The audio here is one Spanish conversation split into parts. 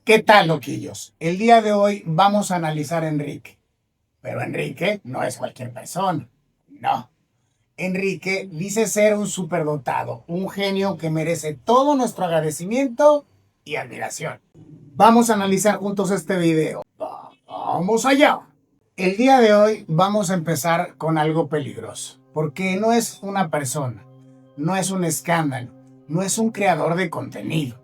¿Qué tal, loquillos? El día de hoy vamos a analizar a Enrique. Pero Enrique no es cualquier persona. No. Enrique dice ser un superdotado, un genio que merece todo nuestro agradecimiento y admiración. Vamos a analizar juntos este video. ¡Vamos allá! El día de hoy vamos a empezar con algo peligroso, porque no es una persona, no es un escándalo, no es un creador de contenido.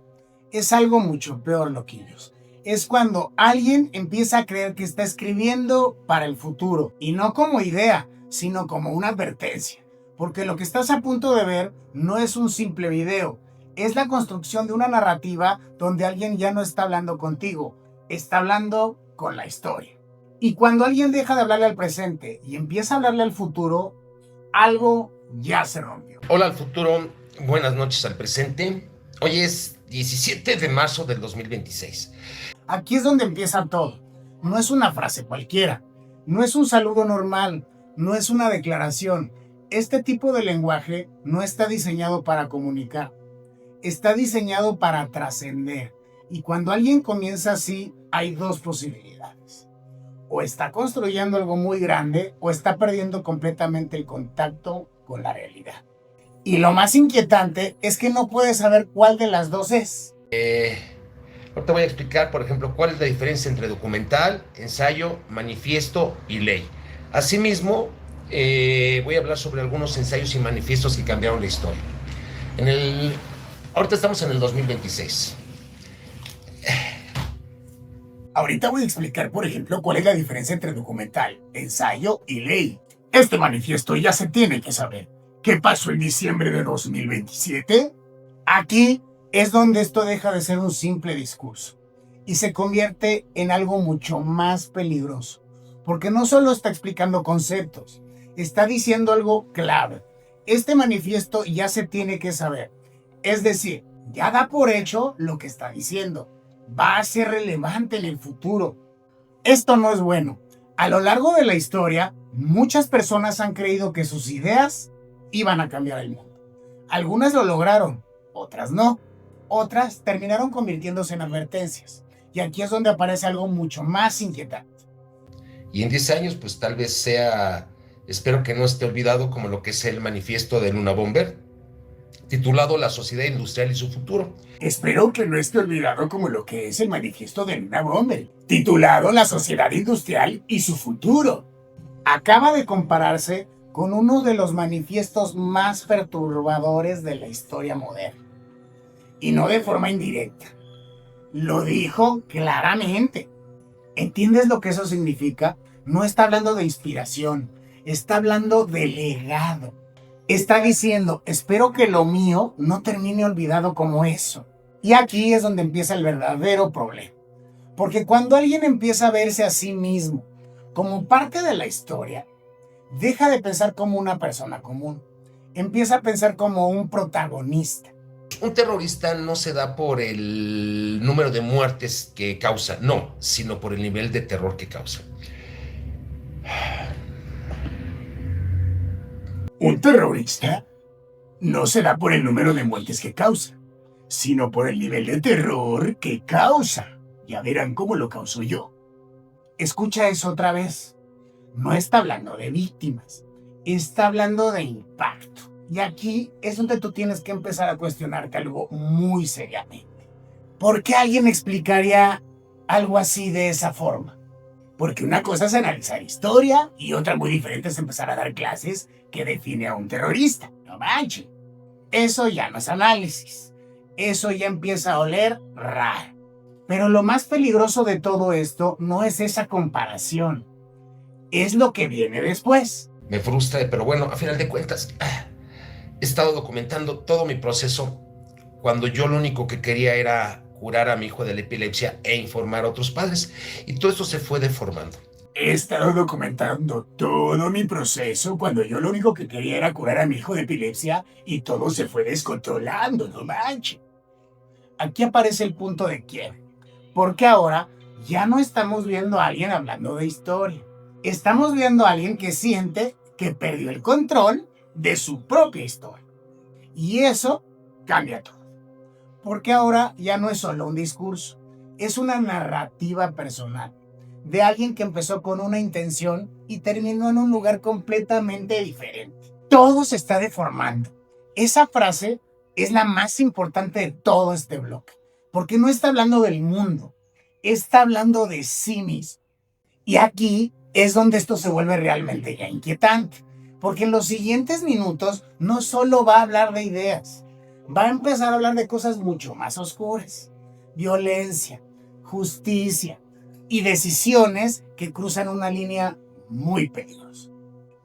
Es algo mucho peor, loquillos. Es cuando alguien empieza a creer que está escribiendo para el futuro, y no como idea, sino como una advertencia. Porque lo que estás a punto de ver no es un simple video, es la construcción de una narrativa donde alguien ya no está hablando contigo, está hablando con la historia. Y cuando alguien deja de hablarle al presente y empieza a hablarle al futuro, algo ya se rompió. Hola al futuro, buenas noches al presente. Hoy es 17 de marzo del 2026. Aquí es donde empieza todo. No es una frase cualquiera, no es un saludo normal, no es una declaración. Este tipo de lenguaje no está diseñado para comunicar, está diseñado para trascender. Y cuando alguien comienza así, hay dos posibilidades. O está construyendo algo muy grande o está perdiendo completamente el contacto con la realidad. Y lo más inquietante es que no puedes saber cuál de las dos es. Ahorita voy a explicar, por ejemplo, cuál es la diferencia entre documental, ensayo, manifiesto y ley. Asimismo, voy a hablar sobre algunos ensayos y manifiestos que cambiaron la historia. Ahorita estamos en el 2026. Ahorita voy a explicar, por ejemplo, cuál es la diferencia entre documental, ensayo y ley. Este manifiesto ya se tiene que saber. ¿Qué pasó en diciembre de 2027? Aquí es donde esto deja de ser un simple discurso y se convierte en algo mucho más peligroso, porque no solo está explicando conceptos, está diciendo algo clave. Este manifiesto ya se tiene que saber, es decir, ya da por hecho lo que está diciendo. Va a ser relevante en el futuro. Esto no es bueno. A lo largo de la historia, muchas personas han creído que sus ideas iban a cambiar el mundo. Algunas lo lograron, otras no. Otras terminaron convirtiéndose en advertencias. Y aquí es donde aparece algo mucho más inquietante. Y en 10 años, pues tal vez espero que no esté olvidado como lo que es el manifiesto de Luna Bomber, titulado La sociedad industrial y su futuro. Espero que no esté olvidado como lo que es el manifiesto de Luna Bomber, titulado La sociedad industrial y su futuro. Acaba de compararse con uno de los manifiestos más perturbadores de la historia moderna. Y no de forma indirecta. Lo dijo claramente. ¿Entiendes lo que eso significa? No está hablando de inspiración, está hablando de legado. Está diciendo, espero que lo mío no termine olvidado como eso. Y aquí es donde empieza el verdadero problema. Porque cuando alguien empieza a verse a sí mismo como parte de la historia, deja de pensar como una persona común. Empieza a pensar como un protagonista. Un terrorista no se da por el número de muertes que causa, no, sino por el nivel de terror que causa. Un terrorista no se da por el número de muertes que causa, sino por el nivel de terror que causa. Ya verán cómo lo causo yo. Escucha eso otra vez. No está hablando de víctimas, está hablando de impacto. Y aquí es donde tú tienes que empezar a cuestionarte algo muy seriamente. ¿Por qué alguien explicaría algo así de esa forma? Porque una cosa es analizar historia y otra muy diferente es empezar a dar clases que define a un terrorista. No manches. Eso ya no es análisis. Eso ya empieza a oler raro. Pero lo más peligroso de todo esto no es esa comparación. Es lo que viene después. Me frustra, pero bueno, a final de cuentas, he estado documentando todo mi proceso cuando yo lo único que quería era curar a mi hijo de la epilepsia e informar a otros padres. Y todo esto se fue deformando. He estado documentando todo mi proceso cuando yo lo único que quería era curar a mi hijo de epilepsia y todo se fue descontrolando, no manches. Aquí aparece el punto de quiebre, porque ahora ya no estamos viendo a alguien hablando de historia. Estamos viendo a alguien que siente que perdió el control de su propia historia. Y eso cambia todo. Porque ahora ya no es solo un discurso, es una narrativa personal de alguien que empezó con una intención y terminó en un lugar completamente diferente. Todo se está deformando. Esa frase es la más importante de todo este bloque, porque no está hablando del mundo, está hablando de sí mismo. Y aquí es donde esto se vuelve realmente ya inquietante, porque en los siguientes minutos no solo va a hablar de ideas, va a empezar a hablar de cosas mucho más oscuras: violencia, justicia y decisiones que cruzan una línea muy peligrosa.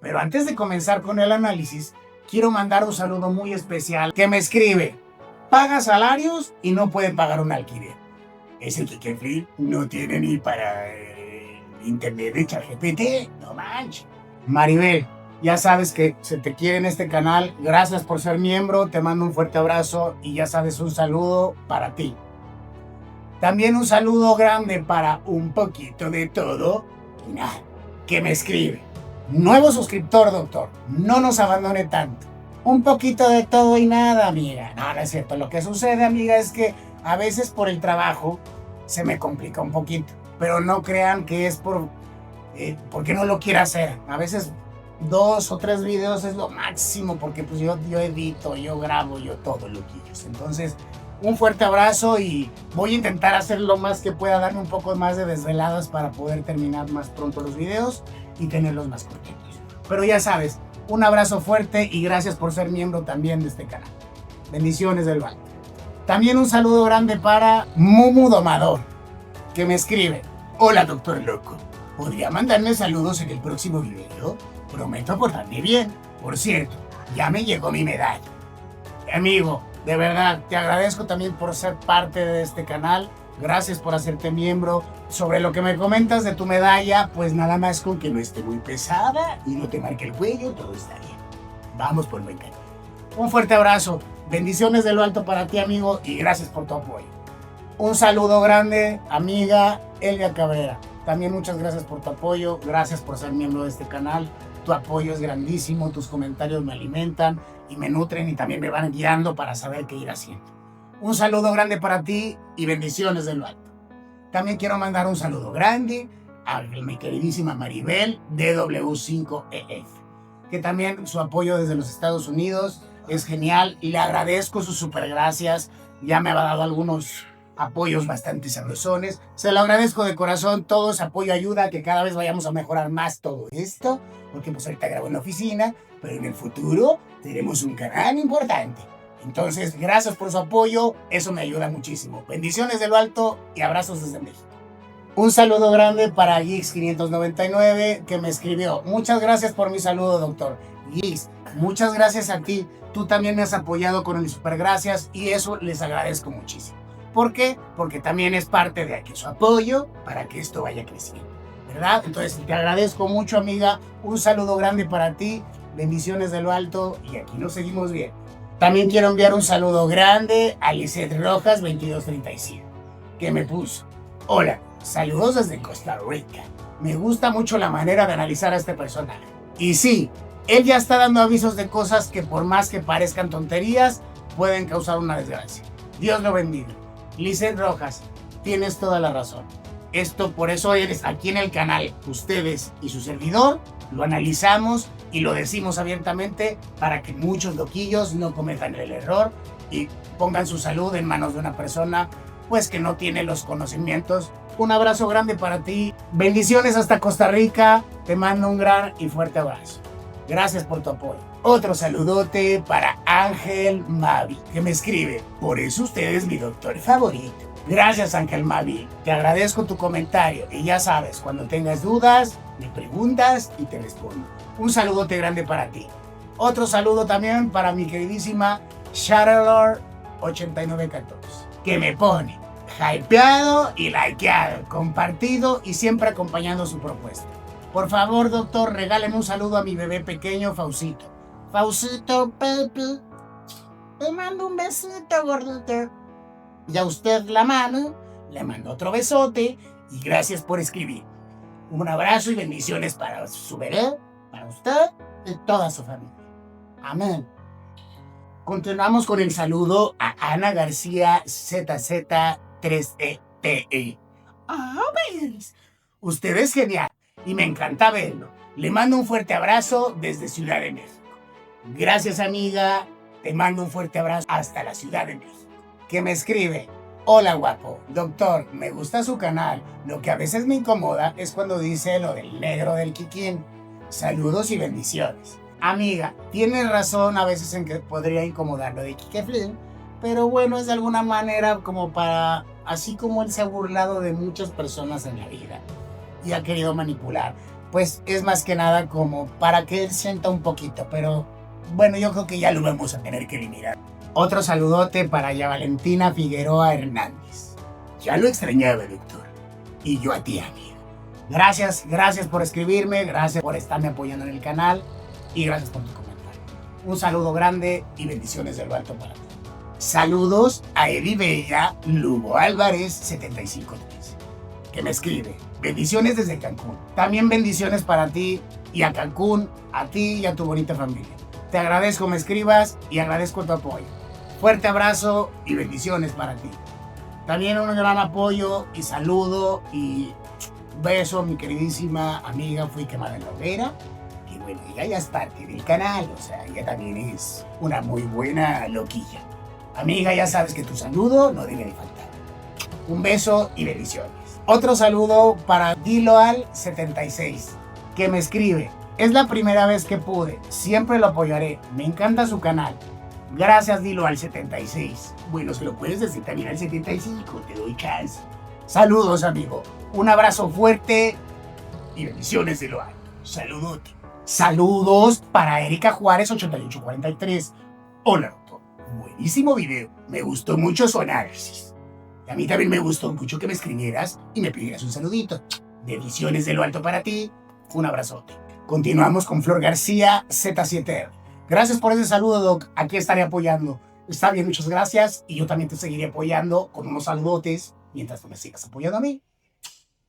Pero antes de comenzar con el análisis, quiero mandar un saludo muy especial que me escribe: paga salarios y no puede pagar un alquiler. Ese Kike Flip no tiene ni para internet de ChatGPT, no manches. Maribel, ya sabes que se te quiere en este canal. Gracias por ser miembro, te mando un fuerte abrazo y ya sabes, un saludo para ti. También un saludo grande para Un Poquito de Todo, que me escribe: nuevo suscriptor, doctor, no nos abandone tanto. Un poquito de todo y nada, amiga. No, no es cierto. Lo que sucede, amiga, es que a veces por el trabajo se me complica un poquito. Pero no crean que es porque no lo quiero hacer. A veces 2 o 3 videos es lo máximo, porque pues yo edito, yo grabo, yo todo, loquillos. Entonces, un fuerte abrazo y voy a intentar hacer lo más que pueda, darme un poco más de desveladas para poder terminar más pronto los videos y tenerlos más cortitos. Pero ya sabes, un abrazo fuerte y gracias por ser miembro también de este canal. Bendiciones del Valle. También un saludo grande para Mumu Domador, que me escribe: hola, doctor loco, ¿podría mandarme saludos en el próximo video? Prometo portarme bien. Por cierto, ya me llegó mi medalla. Amigo, de verdad, te agradezco también por ser parte de este canal. Gracias por hacerte miembro. Sobre lo que me comentas de tu medalla, pues nada más con que no esté muy pesada y no te marque el cuello, todo está bien. Vamos por buen camino. Un fuerte abrazo. Bendiciones de lo alto para ti, amigo, y gracias por tu apoyo. Un saludo grande, amiga Elvia Cabrera. También muchas gracias por tu apoyo. Gracias por ser miembro de este canal. Tu apoyo es grandísimo. Tus comentarios me alimentan y me nutren y también me van guiando para saber qué ir haciendo. Un saludo grande para ti y bendiciones de lo alto. También quiero mandar un saludo grande a mi queridísima Maribel, DW5EF, que también su apoyo desde los Estados Unidos es genial y le agradezco sus super gracias. Ya me ha dado algunos apoyos bastante sabrosones. Se lo agradezco de corazón. Todo ese apoyo ayuda a que cada vez vayamos a mejorar más todo esto, porque pues ahorita grabo en la oficina, pero en el futuro tenemos un canal importante. Entonces, gracias por su apoyo, eso me ayuda muchísimo. Bendiciones de lo alto y abrazos desde México. Un saludo grande para Geeks599, que me escribió: muchas gracias por mi saludo, doctor. Geeks, muchas gracias a ti. Tú también me has apoyado con el super gracias y eso les agradezco muchísimo. ¿Por qué? Porque también es parte de aquí su apoyo para que esto vaya creciendo, ¿verdad? Entonces, te agradezco mucho, amiga. Un saludo grande para ti. Bendiciones de lo alto y aquí nos seguimos bien. También quiero enviar un saludo grande a Lizeth Rojas 2237, que me puso: hola, saludos desde Costa Rica. Me gusta mucho la manera de analizar a este personaje. Y sí, él ya está dando avisos de cosas que por más que parezcan tonterías, pueden causar una desgracia. Dios lo bendiga. Lizeth Rojas, tienes toda la razón. Esto por eso eres aquí en el canal. Ustedes y su servidor lo analizamos y lo decimos abiertamente para que muchos loquillos no cometan el error y pongan su salud en manos de una persona pues que no tiene los conocimientos. Un abrazo grande para ti. Bendiciones hasta Costa Rica. Te mando un gran y fuerte abrazo. Gracias por tu apoyo. Otro saludote para Ángel Mavi, que me escribe: por eso usted es mi doctor favorito. Gracias, Ángel Mavi. Te agradezco tu comentario y ya sabes, cuando tengas dudas, me preguntas y te respondo. Un saludote grande para ti. Otro saludo también para mi queridísima Shadowlord8914, que me pone hypeado y likeado, compartido y siempre acompañando su propuesta. Por favor, doctor, regáleme un saludo a mi bebé pequeño, Fausito. Fausito, baby, te mando un besito, gordito. Y a usted la mano, le mando otro besote y gracias por escribir. Un abrazo y bendiciones para su bebé, para usted y toda su familia. Amén. Continuamos con el saludo a Ana García ZZ3E, T-E. Ah, pues. Usted es genial y me encanta verlo. Le mando un fuerte abrazo desde Ciudad de México. Gracias, amiga. Te mando un fuerte abrazo hasta la Ciudad de México. Que me escribe: hola, guapo. Doctor, me gusta su canal. Lo que a veces me incomoda es cuando dice lo del negro del Kikín. Saludos y bendiciones. Amiga, tienes razón a veces en que podría incomodar lo de Kike Flynn, pero bueno, es de alguna manera como para, así como él se ha burlado de muchas personas en la vida y ha querido manipular, pues es más que nada como para que él sienta un poquito, pero bueno, yo creo que ya lo vamos a tener que eliminar. Otro saludote para ya Valentina Figueroa Hernández. Ya lo extrañaba, doctor. Y yo a ti, amiga. Gracias por escribirme, gracias por estarme apoyando en el canal y gracias por tu comentario. Un saludo grande y bendiciones de lo alto para ti. Saludos a Eddie Bella Lugo Álvarez 7513, que me escribe: bendiciones desde Cancún. También bendiciones para ti y a Cancún, a ti y a tu bonita familia. Te agradezco me escribas y agradezco tu apoyo. Fuerte abrazo y bendiciones para ti. También un gran apoyo y saludo y beso a mi queridísima amiga Fui Quemada en la Hoguera. Y bueno, ella ya es parte del canal, o sea, ella también es una muy buena loquilla. Amiga, ya sabes que tu saludo no debe de faltar. Un beso y bendiciones. Otro saludo para Diloal76, que me escribe: es la primera vez que pude, siempre lo apoyaré, me encanta su canal. Gracias, Diloal76. Bueno, se lo puedes decir también al 75, te doy chance. Saludos, amigo. Un abrazo fuerte y bendiciones de lo alto. Saludote. Saludos para Erika Juárez 8843. Hola, doctor. Buenísimo video. Me gustó mucho su análisis. A mí también me gustó mucho que me escribieras y me pidieras un saludito. Bendiciones de lo alto para ti. Un abrazote. Continuamos con Flor García Z7R. Gracias por ese saludo, Doc. Aquí estaré apoyando. Está bien, muchas gracias. Y yo también te seguiré apoyando con unos saludotes mientras tú me sigas apoyando a mí.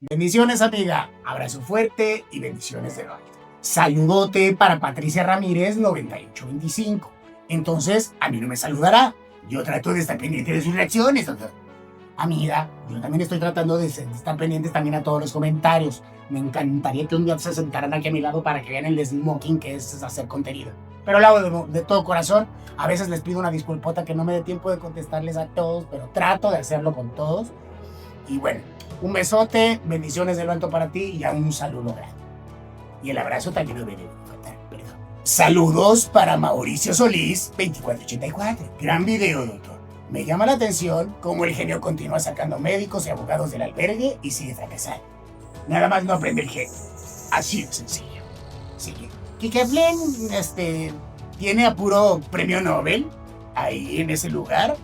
Bendiciones, amiga. Abrazo fuerte y bendiciones de lo alto. Saludote para Patricia Ramírez 9825. Entonces, a mí no me saludará. Yo trato de estar pendiente de sus reacciones, doctor. Amiga, yo también estoy tratando de estar pendientes también a todos los comentarios. Me encantaría que un día se sentaran aquí a mi lado para que vean el smoking que es hacer contenido. Pero lo hago de todo corazón. A veces les pido una disculpota que no me dé tiempo de contestarles a todos, pero trato de hacerlo con todos. Y bueno, un besote, bendiciones de lo alto para ti y un saludo grande. Y el abrazo también lo debe faltar, perdón. Saludos para Mauricio Solís 2484. Gran video, doctor. Me llama la atención cómo el genio continúa sacando médicos y abogados del albergue y sigue fracasando. Nada más no aprende el genio. Así de sencillo. Sí. Kike Flynn, tiene a puro premio Nobel ahí en ese lugar,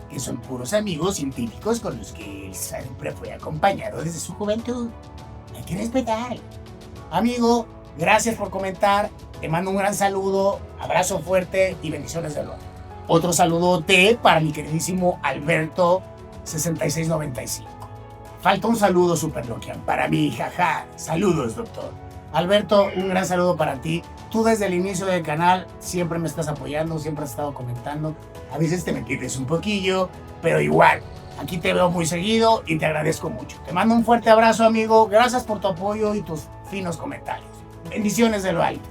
que son puros amigos científicos con los que él siempre fue acompañado desde su juventud. Hay que respetar. Amigo, gracias por comentar. Te mando un gran saludo, abrazo fuerte y bendiciones de lo alto. Otro saludote para mi queridísimo Alberto 6695. Falta un saludo super loquian para mí, jaja. Saludos, doctor. Alberto, un gran saludo para ti. Tú desde el inicio del canal siempre me estás apoyando, siempre has estado comentando. A veces te me pierdes un poquillo, pero igual, aquí te veo muy seguido y te agradezco mucho. Te mando un fuerte abrazo, amigo. Gracias por tu apoyo y tus finos comentarios. Bendiciones de lo alto.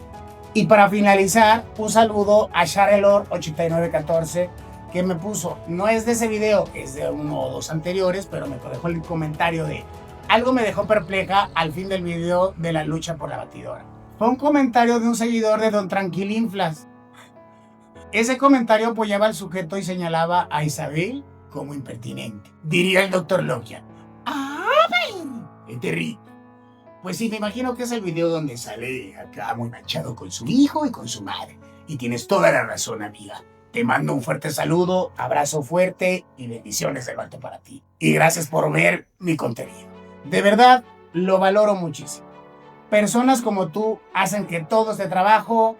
Y para finalizar, un saludo a Sharelor8914, que me puso, no es de ese video, es de uno o dos anteriores, pero me dejó el comentario de: algo me dejó perpleja al fin del video de la lucha por la batidora. Fue un comentario de un seguidor de Don Tranquilinflas. Ese comentario apoyaba al sujeto y señalaba a Isabel como impertinente. Diría el doctor Lokian. ¡Ah, ¡qué terrible! Pues sí, me imagino que es el video donde sale acá muy manchado con su hijo y con su madre. Y tienes toda la razón, amiga. Te mando un fuerte saludo, abrazo fuerte y bendiciones de lo alto para ti. Y gracias por ver mi contenido. De verdad, lo valoro muchísimo. Personas como tú hacen que todo este trabajo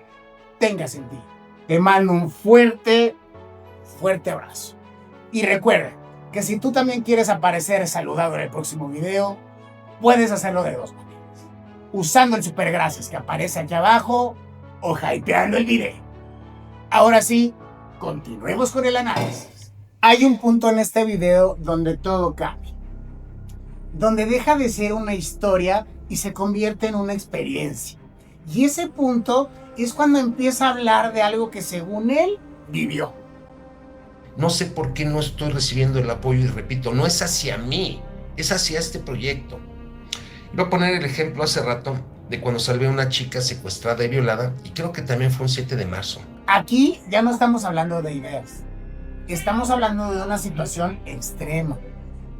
tenga sentido. Te mando un fuerte abrazo. Y recuerda que si tú también quieres aparecer saludado en el próximo video, puedes hacerlo de dos maneras. Usando el super gracias que aparece aquí abajo o hypeando el video. Ahora sí, continuemos con el análisis. Hay un punto en este video donde todo cambia. donde deja de ser una historia y se convierte en una experiencia. Y ese punto es cuando empieza a hablar de algo que según él vivió. No sé por qué no estoy recibiendo el apoyo y repito, no es hacia mí, es hacia este proyecto. Voy a poner el ejemplo hace rato de cuando salvé a una chica secuestrada y violada, y creo que también fue un 7 de marzo. Aquí ya no estamos hablando de ideas, estamos hablando de una situación extrema.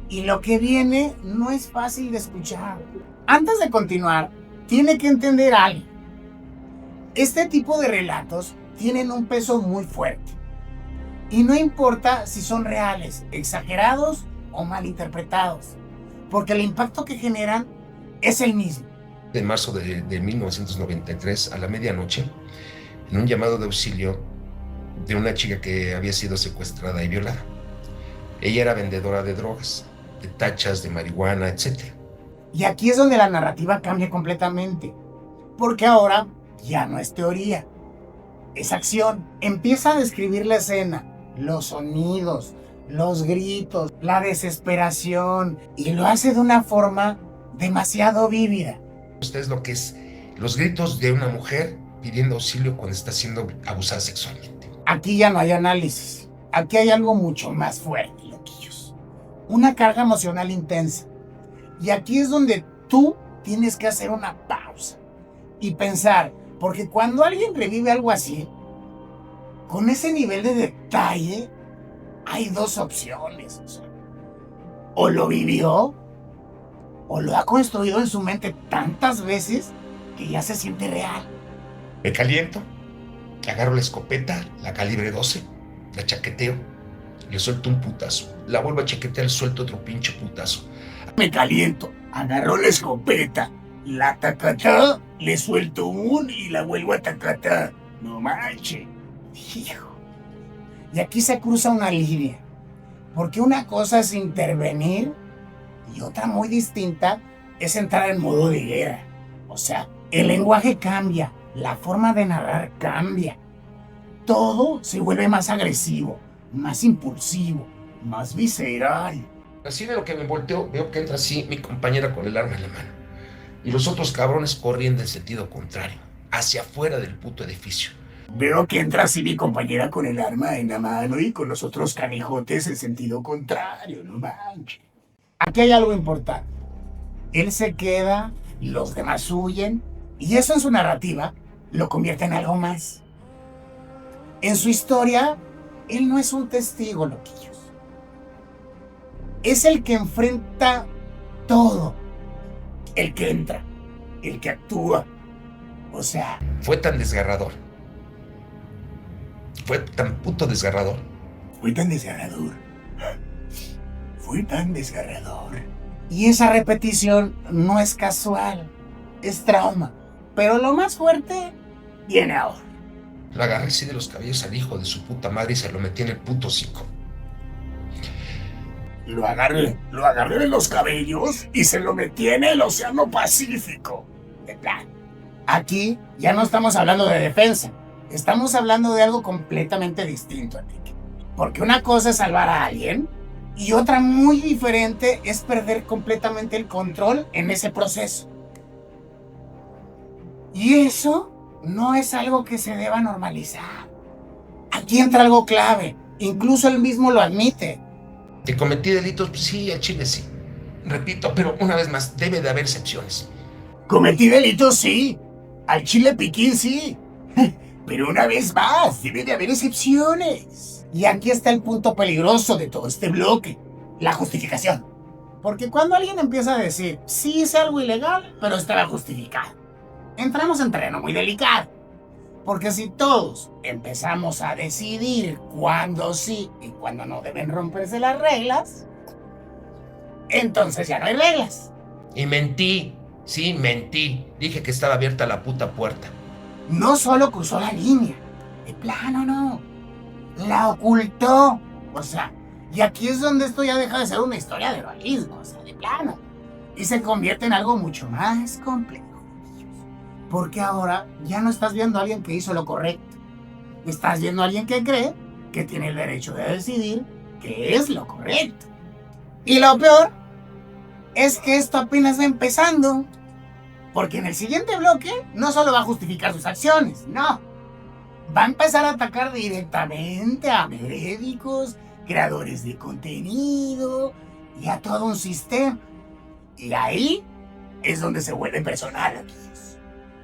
Y lo que viene no es fácil de escuchar. Antes de continuar, tiene que entender algo. Este tipo de relatos tienen un peso muy fuerte. Y no importa si son reales, exagerados o malinterpretados, porque el impacto que generan es el mismo. De marzo de 1993 a la medianoche, en un llamado de auxilio de una chica que había sido secuestrada y violada. Ella era vendedora de drogas, de tachas, de marihuana, etc. Y aquí es donde la narrativa cambia completamente, porque ahora ya no es teoría, es acción. Empieza a describir la escena, los sonidos, los gritos, la desesperación, y lo hace de una forma demasiado vívida. Esto es lo que es los gritos de una mujer pidiendo auxilio cuando está siendo abusada sexualmente. Aquí ya no hay análisis, aquí hay algo mucho más fuerte, loquillos. Una carga emocional intensa. Y aquí es donde tú tienes que hacer una pausa y pensar, porque cuando alguien revive algo así, con ese nivel de detalle, hay dos opciones. O lo vivió, o lo ha construido en su mente tantas veces que ya se siente real. Me caliento, agarro la escopeta, la calibre 12, la chaqueteo, le suelto un putazo, la vuelvo a chaquetear, le suelto otro pinche putazo. Me caliento, agarro la escopeta, la tacatá, le suelto un y la vuelvo a tacatá. No manches. Hijo. Y aquí se cruza una línea, porque una cosa es intervenir y otra muy distinta es entrar en modo de guerra. O sea, el lenguaje cambia, la forma de narrar cambia. Todo se vuelve más agresivo, más impulsivo, más visceral. Así de lo que me volteo, veo que entra así mi compañera con el arma en la mano. Y los otros cabrones corriendo en sentido contrario, hacia afuera del puto edificio. Veo que entra así mi compañera con el arma en la mano y con los otros canijotes en sentido contrario, no manches. Aquí hay algo importante. Él se queda, los demás huyen, y eso en su narrativa lo convierte en algo más. En su historia, él no es un testigo, loquillos. Es el que enfrenta todo. El que entra, el que actúa. O sea, Fue tan desgarrador. Fue tan puto desgarrador. fue tan desgarrador. Fue tan desgarrador. Y esa repetición no es casual, es trauma. Pero lo más fuerte viene ahora. Lo agarré así de los cabellos al hijo de su puta madre y se lo metí en el puto hocico. Lo agarré de los cabellos y se lo metí en el Océano Pacífico. De plan. Aquí ya no estamos hablando de defensa. Estamos hablando de algo completamente distinto, Enrique. Porque una cosa es salvar a alguien y otra muy diferente es perder completamente el control en ese proceso. Y eso no es algo que se deba normalizar. Aquí entra algo clave. Incluso él mismo lo admite. Que cometí delitos, pues sí, al chile sí. Repito, pero una vez más, debe de haber excepciones. Cometí delitos, sí. Al chile piquín, sí. Pero una vez más, debe de haber excepciones. Y aquí está el punto peligroso de todo este bloque. La justificación. Porque cuando alguien empieza a decir, sí hice algo ilegal, pero estaba justificado, entramos en terreno muy delicado. Porque si todos empezamos a decidir cuándo sí y cuándo no deben romperse las reglas, entonces ya no hay reglas. Y mentí, sí, mentí. Dije que estaba abierta la puta puerta. No solo cruzó la línea, de plano no, la ocultó. O sea, y aquí es donde esto ya deja de ser una historia de heroísmo, o sea, de plano. Y se convierte en algo mucho más complejo. Porque ahora ya no estás viendo a alguien que hizo lo correcto. Estás viendo a alguien que cree que tiene el derecho de decidir qué es lo correcto. Y lo peor es que esto apenas va empezando. Porque en el siguiente bloque no solo va a justificar sus acciones, no. Va a empezar a atacar directamente a médicos, creadores de contenido y a todo un sistema. Y ahí es donde se vuelve personal, amigos.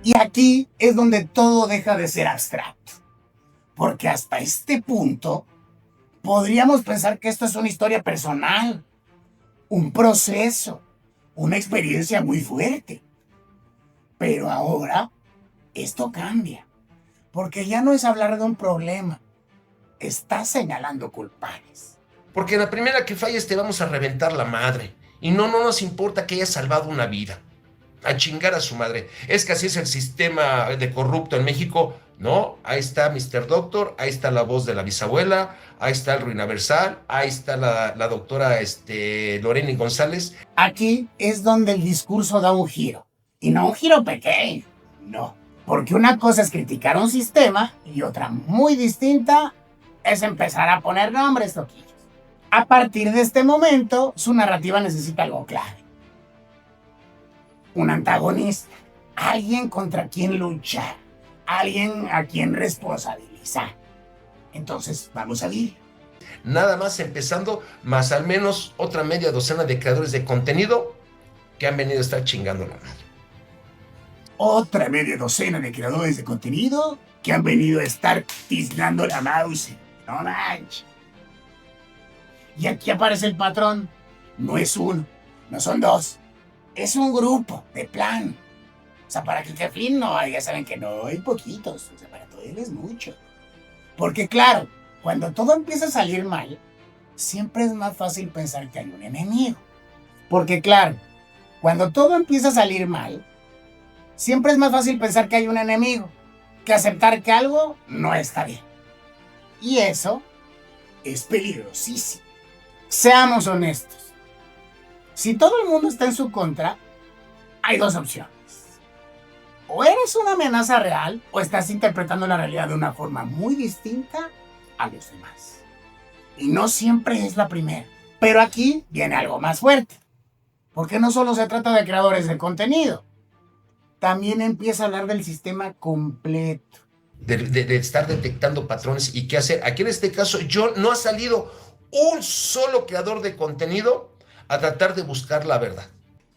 Y aquí es donde todo deja de ser abstracto. Porque hasta este punto podríamos pensar que esto es una historia personal, un proceso, una experiencia muy fuerte. Pero ahora esto cambia, porque ya no es hablar de un problema, estás señalando culpables. Porque en la primera que falles te vamos a reventar la madre. Y no nos importa que hayas salvado una vida. A chingar a su madre. Es que así es el sistema de corrupto en México. No, ahí está Mr. Doctor, ahí está la voz de la bisabuela, ahí está el Ruinaversal, ahí está la doctora Lorena González. Aquí es donde el discurso da un giro. Y no un giro pequeño, no. Porque una cosa es criticar un sistema y otra muy distinta es empezar a poner nombres, toquillos. A partir de este momento, su narrativa necesita algo clave. Un antagonista, alguien contra quien luchar, alguien a quien responsabilizar. Entonces, vamos a ver. Nada más empezando, más al menos otra media docena de creadores de contenido que han venido a estar chingando la madre. Otra media docena de creadores de contenido que han venido a estar tiznando la mouse. No manches. Y aquí aparece el patrón. No es uno, no son dos. Es un grupo, de plan. O sea, para que el Keflin no, ya saben que no hay poquitos. O sea, para todo él es mucho. Porque claro, cuando todo empieza a salir mal, siempre es más fácil pensar que hay un enemigo. Porque claro, cuando todo empieza a salir mal, siempre es más fácil pensar que hay un enemigo que aceptar que algo no está bien. Y eso es peligrosísimo. Seamos honestos. Si todo el mundo está en su contra, hay dos opciones. O eres una amenaza real o estás interpretando la realidad de una forma muy distinta a los demás. Y no siempre es la primera. Pero aquí viene algo más fuerte. Porque no solo se trata de creadores de contenido. También empieza a hablar del sistema completo. De estar detectando patrones y qué hacer. Aquí en este caso, no ha salido un solo creador de contenido a tratar de buscar la verdad.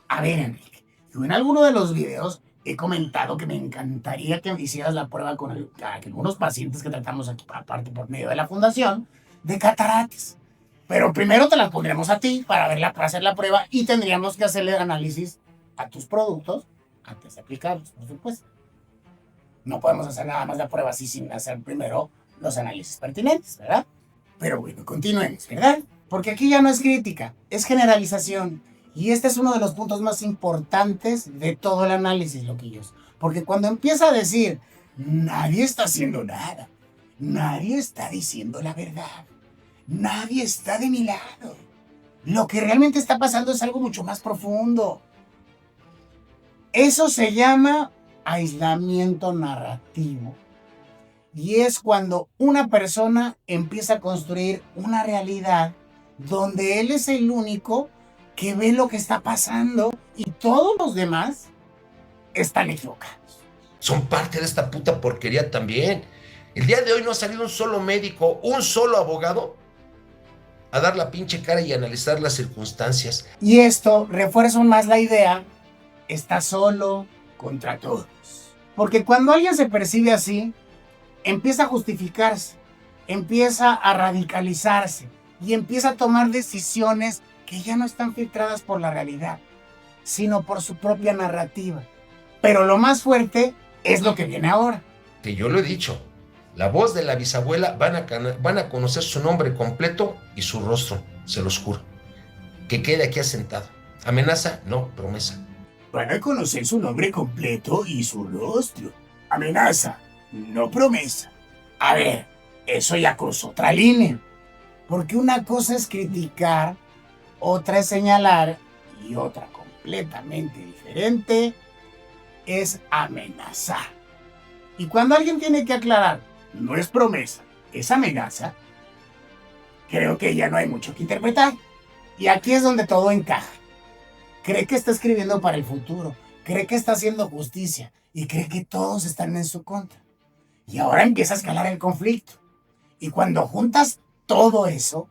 A ver, Enrique, yo en alguno de los videos he comentado que me encantaría que me hicieras la prueba con algunos pacientes que tratamos aquí, aparte por medio de la fundación, de cataratas. Pero primero te las pondremos a ti para hacer la prueba y tendríamos que hacerle análisis a tus productos antes de aplicarlos, por supuesto. No podemos hacer nada más la prueba así sin hacer primero los análisis pertinentes, ¿verdad? Pero bueno, continuemos, ¿verdad? Porque aquí ya no es crítica, es generalización. Y este es uno de los puntos más importantes de todo el análisis, loquillos. Porque cuando empieza a decir, nadie está haciendo nada, nadie está diciendo la verdad, nadie está de mi lado, lo que realmente está pasando es algo mucho más profundo. Eso se llama aislamiento narrativo. Y es cuando una persona empieza a construir una realidad donde él es el único que ve lo que está pasando y todos los demás están equivocados. Son parte de esta puta porquería también. El día de hoy no ha salido un solo médico, un solo abogado a dar la pinche cara y analizar las circunstancias. Y esto refuerza aún más la idea, está solo contra todos. Porque cuando alguien se percibe así, empieza a justificarse, empieza a radicalizarse y empieza a tomar decisiones que ya no están filtradas por la realidad, sino por su propia narrativa. Pero lo más fuerte es lo que viene ahora. Que yo lo he dicho, la voz de la bisabuela van a conocer su nombre completo y su rostro, se los juro. Que quede aquí asentado. Amenaza, no, promesa. Van a conocer su nombre completo y su rostro. Amenaza, no promesa. A ver, eso ya cruzó otra línea. Porque una cosa es criticar, otra es señalar y otra completamente diferente es amenazar. Y cuando alguien tiene que aclarar, no es promesa, es amenaza, creo que ya no hay mucho que interpretar. Y aquí es donde todo encaja. Cree que está escribiendo para el futuro, cree que está haciendo justicia y cree que todos están en su contra. Y ahora empieza a escalar el conflicto. Y cuando juntas todo eso,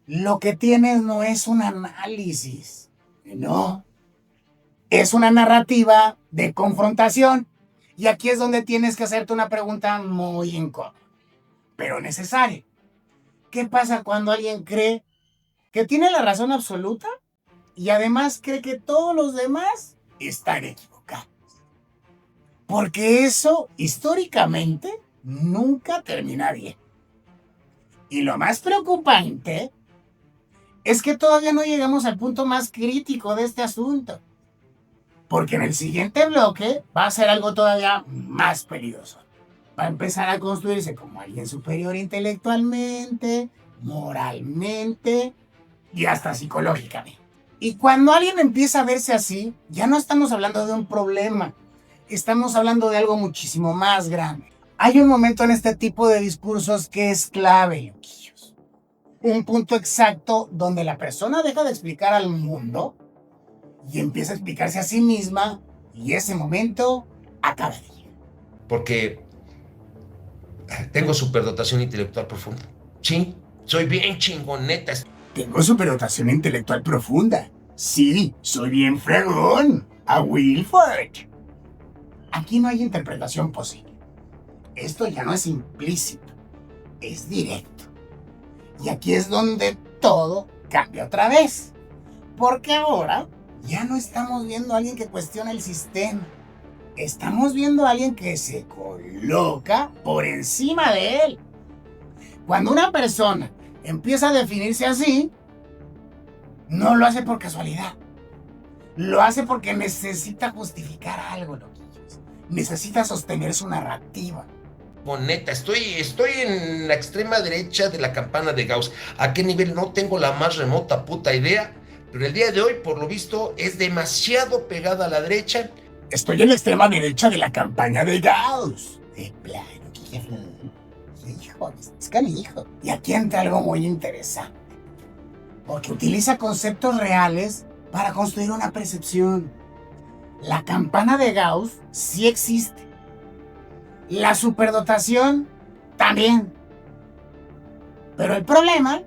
lo que tienes no es un análisis, no. Es una narrativa de confrontación. Y aquí es donde tienes que hacerte una pregunta muy incómoda, pero necesaria. ¿Qué pasa cuando alguien cree que tiene la razón absoluta y además cree que todos los demás están equivocados? Porque eso, históricamente, nunca termina bien. Y lo más preocupante es que todavía no llegamos al punto más crítico de este asunto. Porque en el siguiente bloque va a ser algo todavía más peligroso. Va a empezar a construirse como alguien superior intelectualmente, moralmente y hasta psicológicamente. Y cuando alguien empieza a verse así, ya no estamos hablando de un problema. Estamos hablando de algo muchísimo más grande. Hay un momento en este tipo de discursos que es clave, loquillos. Un punto exacto donde la persona deja de explicar al mundo y empieza a explicarse a sí misma, y ese momento acaba de llegar. Porque tengo superdotación intelectual profunda. Sí, soy bien chingoneta. Tengo superdotación intelectual profunda. Sí, soy bien fregón. A Wilford. Aquí no hay interpretación posible. Esto ya no es implícito, es directo. Y aquí es donde todo cambia otra vez. Porque ahora ya no estamos viendo a alguien que cuestiona el sistema. Estamos viendo a alguien que se coloca por encima de él. Cuando una persona empieza a definirse así, no lo hace por casualidad. Lo hace porque necesita justificar algo, loquillos. Necesita sostener su narrativa. Neta, estoy en la extrema derecha de la campana de Gauss. ¿A qué nivel? No tengo la más remota puta idea. Pero el día de hoy, por lo visto, es demasiado pegada a la derecha. Estoy en la extrema derecha de la campaña de Gauss. De plano, hijo, es canijo. Y aquí entra algo muy interesante. Porque utiliza conceptos reales para construir una percepción. La campana de Gauss sí existe. La superdotación también. Pero el problema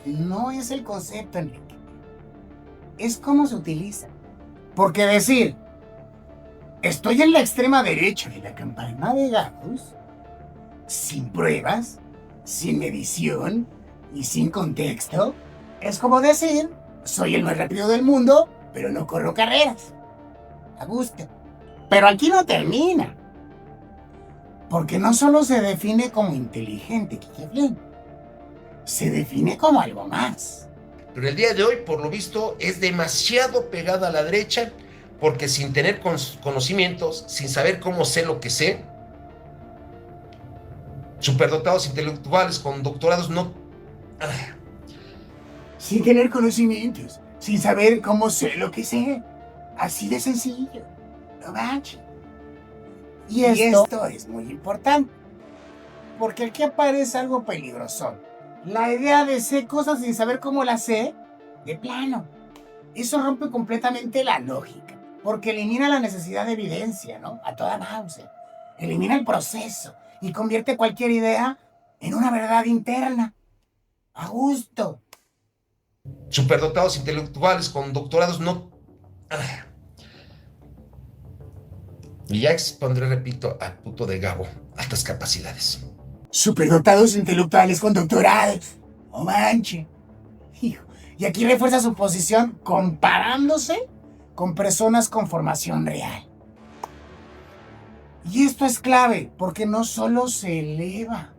no es el concepto, Enrique. Es cómo se utiliza. Porque decir, estoy en la extrema derecha de la campana de Gauss, sin pruebas, sin medición y sin contexto, es como decir, soy el más rápido del mundo, pero no corro carreras. A gusto. Pero aquí no termina. Porque no solo se define como inteligente, se define como algo más. Pero el día de hoy, por lo visto, es demasiado pegada a la derecha, porque sin tener conocimientos, sin saber cómo sé lo que sé, superdotados intelectuales con doctorados no... Sin tener conocimientos, sin saber cómo sé lo que sé. Así de sencillo. No manches. Y esto es muy importante. Porque aquí aparece algo peligroso. La idea de sé cosas sin saber cómo las sé, de plano. Eso rompe completamente la lógica. Porque elimina la necesidad de evidencia, ¿no? A toda Mauser. Elimina el proceso y convierte cualquier idea en una verdad interna. A gusto. Superdotados intelectuales con doctorados no... Y ya expondré, repito, al puto de Gabo, altas capacidades. Superdotados intelectuales con doctorados. ¡Oh, manche! Hijo. Y aquí refuerza su posición comparándose con personas con formación real. Y esto es clave, porque no solo se eleva,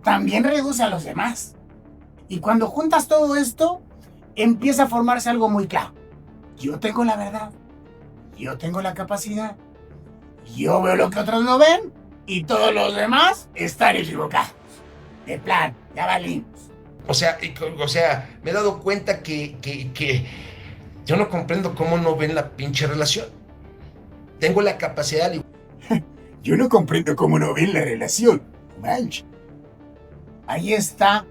también reduce a los demás. Y cuando juntas todo esto, empieza a formarse algo muy claro. Yo tengo la verdad, yo tengo la capacidad, yo veo lo que otros no ven, y todos los demás están equivocados. De plan, ya valimos. O sea, me he dado cuenta que yo no comprendo cómo no ven la pinche relación. Tengo la capacidad de... Yo no comprendo cómo no ven la relación. Mancha. Ahí está.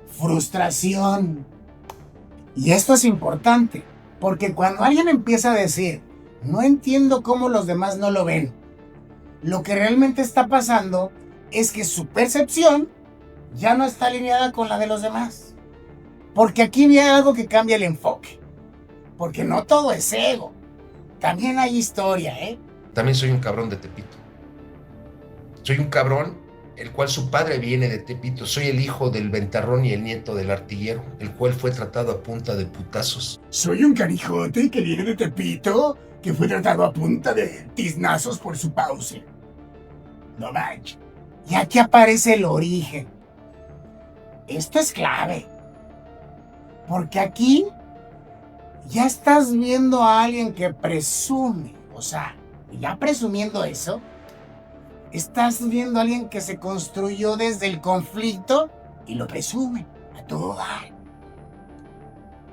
Frustración. Y esto es importante, porque cuando alguien empieza a decir, no entiendo cómo los demás no lo ven, lo que realmente está pasando es que su percepción ya no está alineada con la de los demás. Porque aquí viene algo que cambia el enfoque. Porque no todo es ego. También hay historia, ¿eh? También soy un cabrón de Tepito. Soy un cabrón el cual su padre viene de Tepito. Soy el hijo del ventarrón y el nieto del artillero, el cual fue tratado a punta de putazos. Soy un carijote que viene de Tepito, que fue tratado a punta de tiznazos por su pause. No manches. Y aquí aparece el origen. Esto es clave. Porque aquí ya estás viendo a alguien que presume. O sea, ya presumiendo eso, estás viendo a alguien que se construyó desde el conflicto y lo presume a todo dar.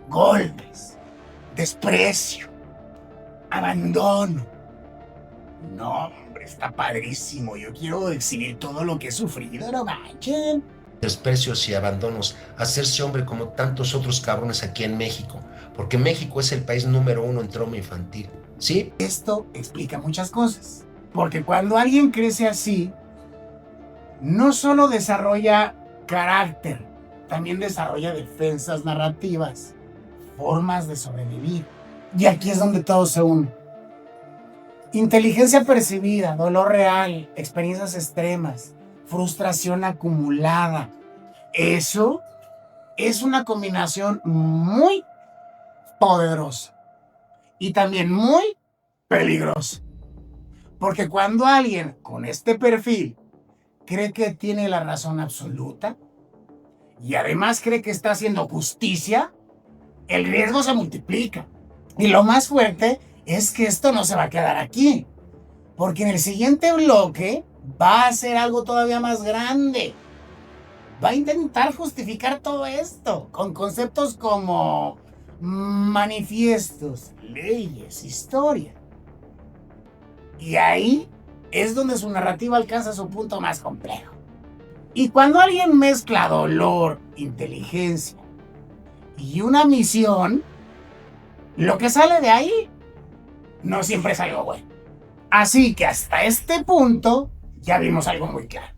Golpes, desprecio, abandono. No, hombre, está padrísimo. Yo quiero exhibir todo lo que he sufrido, no manchen. Desprecios y abandonos, hacerse hombre como tantos otros cabrones aquí en México, porque México es el país número 1 en trauma infantil, ¿sí? Esto explica muchas cosas, porque cuando alguien crece así, no solo desarrolla carácter, también desarrolla defensas narrativas, formas de sobrevivir. Y aquí es donde todo se une. Inteligencia percibida, dolor real, experiencias extremas, frustración acumulada. Eso es una combinación muy poderosa y también muy peligrosa. Porque cuando alguien con este perfil cree que tiene la razón absoluta y además cree que está haciendo justicia, el riesgo se multiplica. Y lo más fuerte es que esto no se va a quedar aquí, porque en el siguiente bloque va a hacer algo todavía más grande. Va a intentar justificar todo esto con conceptos como manifiestos, leyes, historia. Y ahí es donde su narrativa alcanza su punto más complejo. Y cuando alguien mezcla dolor, inteligencia y una misión, lo que sale de ahí no siempre es algo bueno. Así que hasta este punto ya vimos algo muy claro.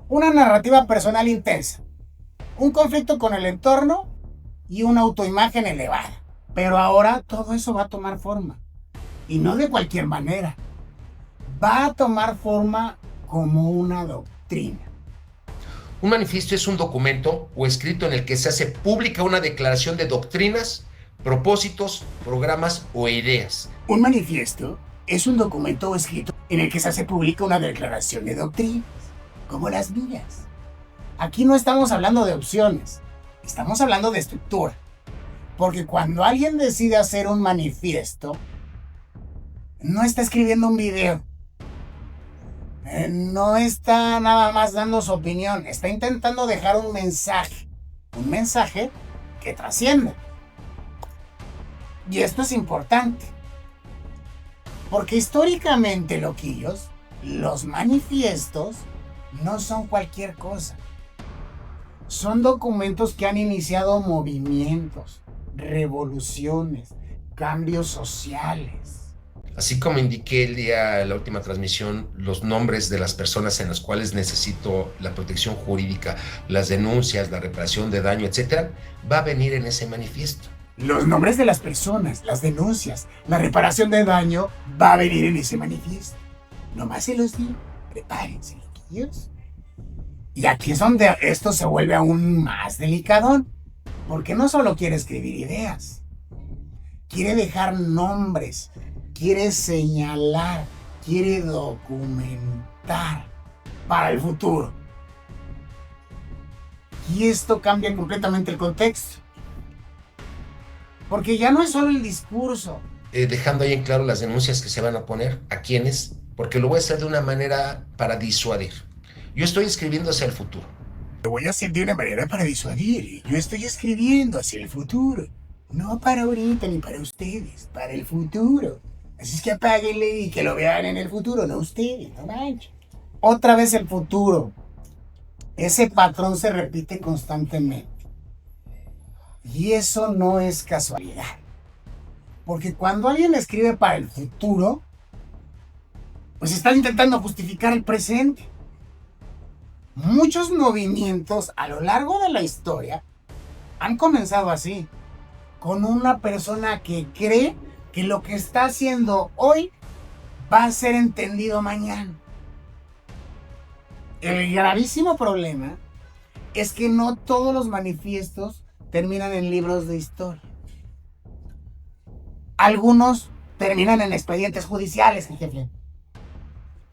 Una narrativa personal intensa, un conflicto con el entorno y una autoimagen elevada. Pero ahora todo eso va a tomar forma. Y no de cualquier manera. Va a tomar forma como una doctrina. Un manifiesto es un documento o escrito en el que se hace pública una declaración de doctrinas, propósitos, programas o ideas. Un manifiesto es un documento o escrito en el que se hace pública una declaración de doctrinas, como las mías. Aquí no estamos hablando de opciones, estamos hablando de estructura. Porque cuando alguien decide hacer un manifiesto, no está escribiendo un video. No está nada más dando su opinión, está intentando dejar un mensaje que trasciende. Y esto es importante, porque históricamente, loquillos, los manifiestos no son cualquier cosa. Son documentos que han iniciado movimientos, revoluciones, cambios sociales. Así como indiqué la última transmisión, los nombres de las personas en las cuales necesito la protección jurídica, las denuncias, la reparación de daño, etc., va a venir en ese manifiesto. Los nombres de las personas, las denuncias, la reparación de daño va a venir en ese manifiesto. Nomás se los digo, prepárense, loquillos. Y aquí es donde esto se vuelve aún más delicado, porque no solo quiere escribir ideas, quiere dejar nombres, quiere señalar, quiere documentar para el futuro. Y esto cambia completamente el contexto. Porque ya no es solo el discurso. Dejando ahí en claro las denuncias que se van a poner, a quiénes, porque lo voy a hacer de una manera para disuadir. Yo estoy escribiendo hacia el futuro. Lo voy a hacer de una manera para disuadir. Yo estoy escribiendo hacia el futuro. No para ahorita ni para ustedes, para el futuro. Así es que apáguenle y que lo vean en el futuro, no ustedes, no manches. Otra vez el futuro. Ese patrón se repite constantemente. Y eso no es casualidad. Porque cuando alguien escribe para el futuro, pues está intentando justificar el presente. Muchos movimientos a lo largo de la historia han comenzado así, con una persona que cree que lo que está haciendo hoy va a ser entendido mañana. El gravísimo problema es que no todos los manifiestos terminan en libros de historia. Algunos terminan en expedientes judiciales, jefe.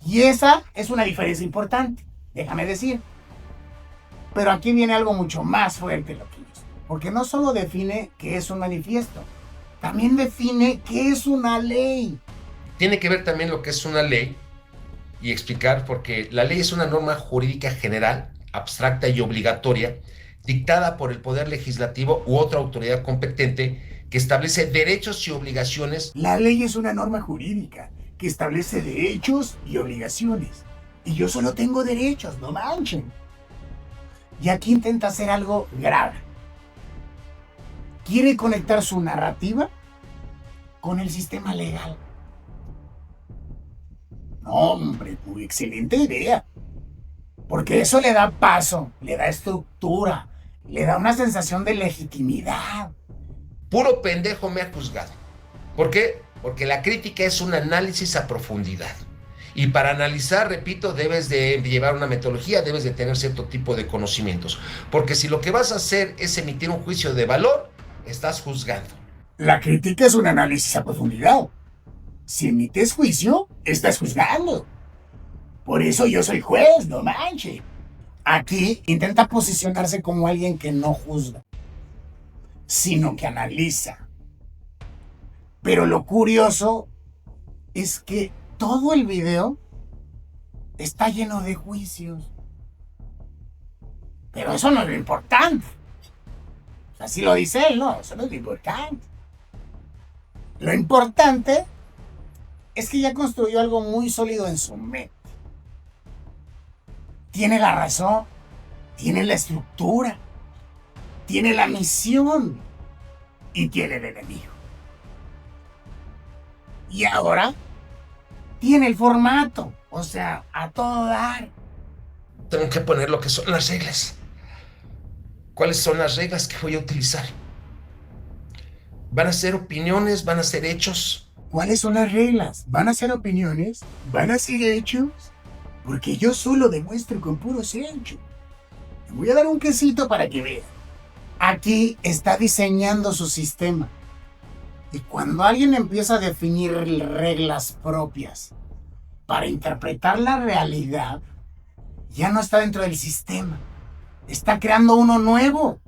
Y esa es una diferencia importante, déjame decir. Pero aquí viene algo mucho más fuerte, loquillos. Porque no solo define qué es un manifiesto, también define qué es una ley. Tiene que ver también lo que es una ley y explicar, porque la ley es una norma jurídica general, abstracta y obligatoria, dictada por el Poder Legislativo u otra autoridad competente que establece derechos y obligaciones. La ley es una norma jurídica que establece derechos y obligaciones. Y yo solo tengo derechos, no manchen. Y aquí intenta hacer algo grave. Quiere conectar su narrativa con el sistema legal. No, hombre, muy excelente idea. Porque eso le da paso, le da estructura, le da una sensación de legitimidad. Puro pendejo me ha juzgado. ¿Por qué? Porque la crítica es un análisis a profundidad. Y para analizar, repito, debes de llevar una metodología, debes de tener cierto tipo de conocimientos. Porque si lo que vas a hacer es emitir un juicio de valor, estás juzgando. La crítica es un análisis a profundidad. Si emites juicio, estás juzgando. Por eso yo soy juez, no manches. Aquí intenta posicionarse como alguien que no juzga, sino que analiza. Pero lo curioso es que todo el video está lleno de juicios. Pero eso no es lo importante. Así lo dice él, no, eso no es lo importante. Lo importante es que ya construyó algo muy sólido en su mente. Tiene la razón, tiene la estructura, tiene la misión y tiene el enemigo. Y ahora tiene el formato, o sea, a todo dar. Tengo que poner lo que son las reglas. ¿Cuáles son las reglas que voy a utilizar? ¿Van a ser opiniones? ¿Van a ser hechos? ¿Cuáles son las reglas? ¿Van a ser opiniones? ¿Van a ser hechos? Porque yo solo demuestro con puros hechos. Le voy a dar un quesito para que vean. Aquí está diseñando su sistema. Y cuando alguien empieza a definir reglas propias para interpretar la realidad, ya no está dentro del sistema. Está creando uno nuevo.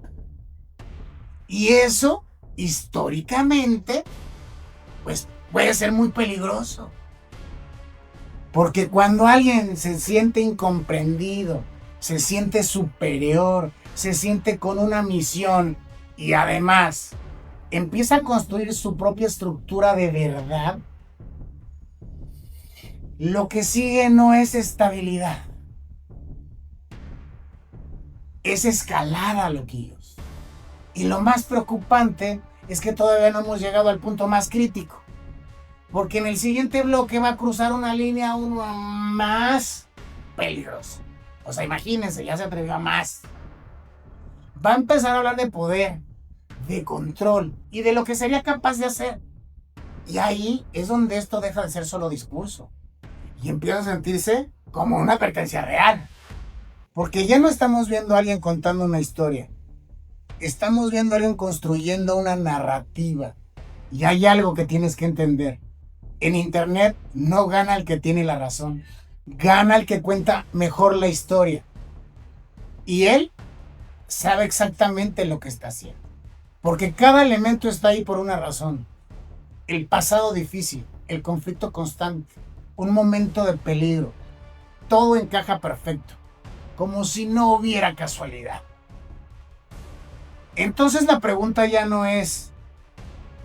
Y eso, históricamente, pues puede ser muy peligroso. Porque cuando alguien se siente incomprendido, se siente superior, se siente con una misión y además empieza a construir su propia estructura de verdad, lo que sigue no es estabilidad. Es escalada, loquillos. Y lo más preocupante es que todavía no hemos llegado al punto más crítico. Porque en el siguiente bloque va a cruzar una línea aún más peligrosa. O sea, imagínense, ya se atrevió a más. Va a empezar a hablar de poder, de control y de lo que sería capaz de hacer. Y ahí es donde esto deja de ser solo discurso. Y empieza a sentirse como una advertencia real. Porque ya no estamos viendo a alguien contando una historia. Estamos viendo a alguien construyendo una narrativa. Y hay algo que tienes que entender. En internet no gana el que tiene la razón. Gana el que cuenta mejor la historia. Y él sabe exactamente lo que está haciendo. Porque cada elemento está ahí por una razón. El pasado difícil, el conflicto constante, un momento de peligro. Todo encaja perfecto. Como si no hubiera casualidad. Entonces la pregunta ya no es,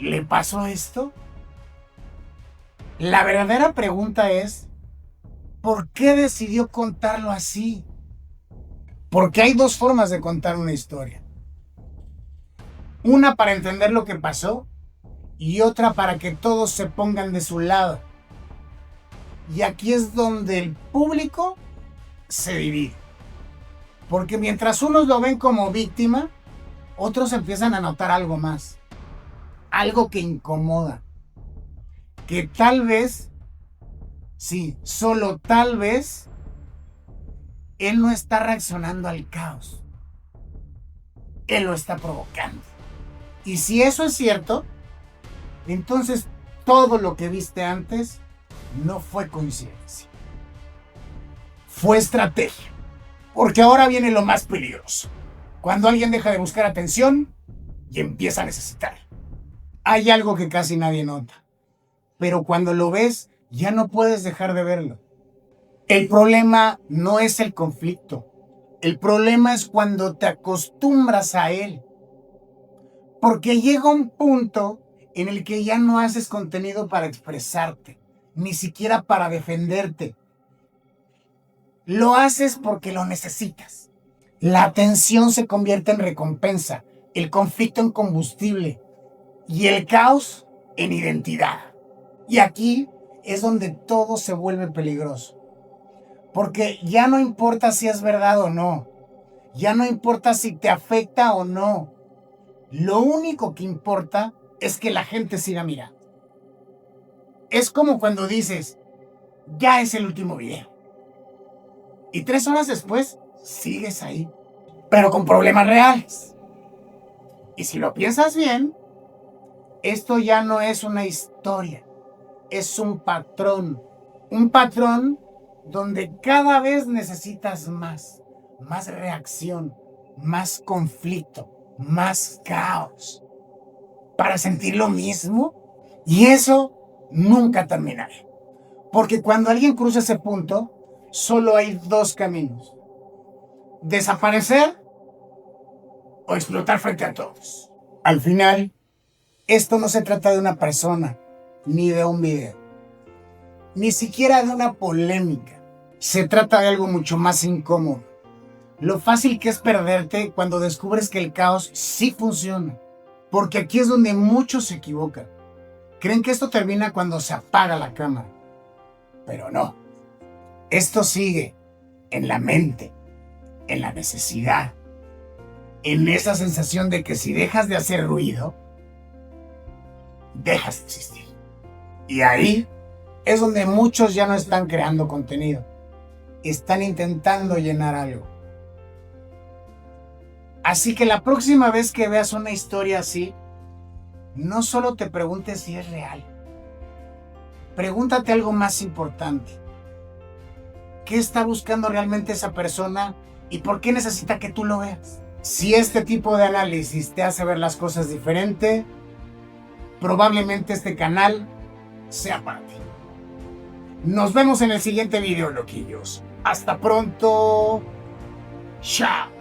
¿le pasó esto? La verdadera pregunta es, ¿por qué decidió contarlo así? Porque hay dos formas de contar una historia. Una para entender lo que pasó y otra para que todos se pongan de su lado. Y aquí es donde el público se divide. Porque mientras unos lo ven como víctima, otros empiezan a notar algo más. Algo que incomoda. Que tal vez, sí, solo tal vez, él no está reaccionando al caos. Él lo está provocando. Y si eso es cierto, entonces todo lo que viste antes no fue coincidencia. Fue estrategia. Porque ahora viene lo más peligroso. Cuando alguien deja de buscar atención y empieza a necesitar. Hay algo que casi nadie nota. Pero cuando lo ves, ya no puedes dejar de verlo. El problema no es el conflicto. El problema es cuando te acostumbras a él. Porque llega un punto en el que ya no haces contenido para expresarte, ni siquiera para defenderte. Lo haces porque lo necesitas. La atención se convierte en recompensa, el conflicto en combustible y el caos en identidad. Y aquí es donde todo se vuelve peligroso. Porque ya no importa si es verdad o no. Ya no importa si te afecta o no. Lo único que importa es que la gente siga mirando. Es como cuando dices, ya es el último video. Y 3 horas después, sigues ahí. Pero con problemas reales. Y si lo piensas bien, esto ya no es una historia. Es un patrón. Un patrón donde cada vez necesitas más reacción, más conflicto, más caos, para sentir lo mismo. Y eso nunca terminará. Porque cuando alguien cruza ese punto, solo hay 2 caminos. Desaparecer o explotar frente a todos. Al final, esto no se trata de una persona, ni de un video, ni siquiera de una polémica. Se trata de algo mucho más incómodo. Lo fácil que es perderte cuando descubres que el caos sí funciona. Porque aquí es donde muchos se equivocan. Creen que esto termina cuando se apaga la cámara. Pero no. Esto sigue en la mente, en la necesidad, en esa sensación de que si dejas de hacer ruido, dejas de existir. Y ahí es donde muchos ya no están creando contenido. Están intentando llenar algo. Así que la próxima vez que veas una historia así, no solo te preguntes si es real. Pregúntate algo más importante. ¿Qué está buscando realmente esa persona y por qué necesita que tú lo veas? Si este tipo de análisis te hace ver las cosas diferente, probablemente este canal sea para ti. Nos vemos en el siguiente video, loquillos. Hasta pronto. Chao.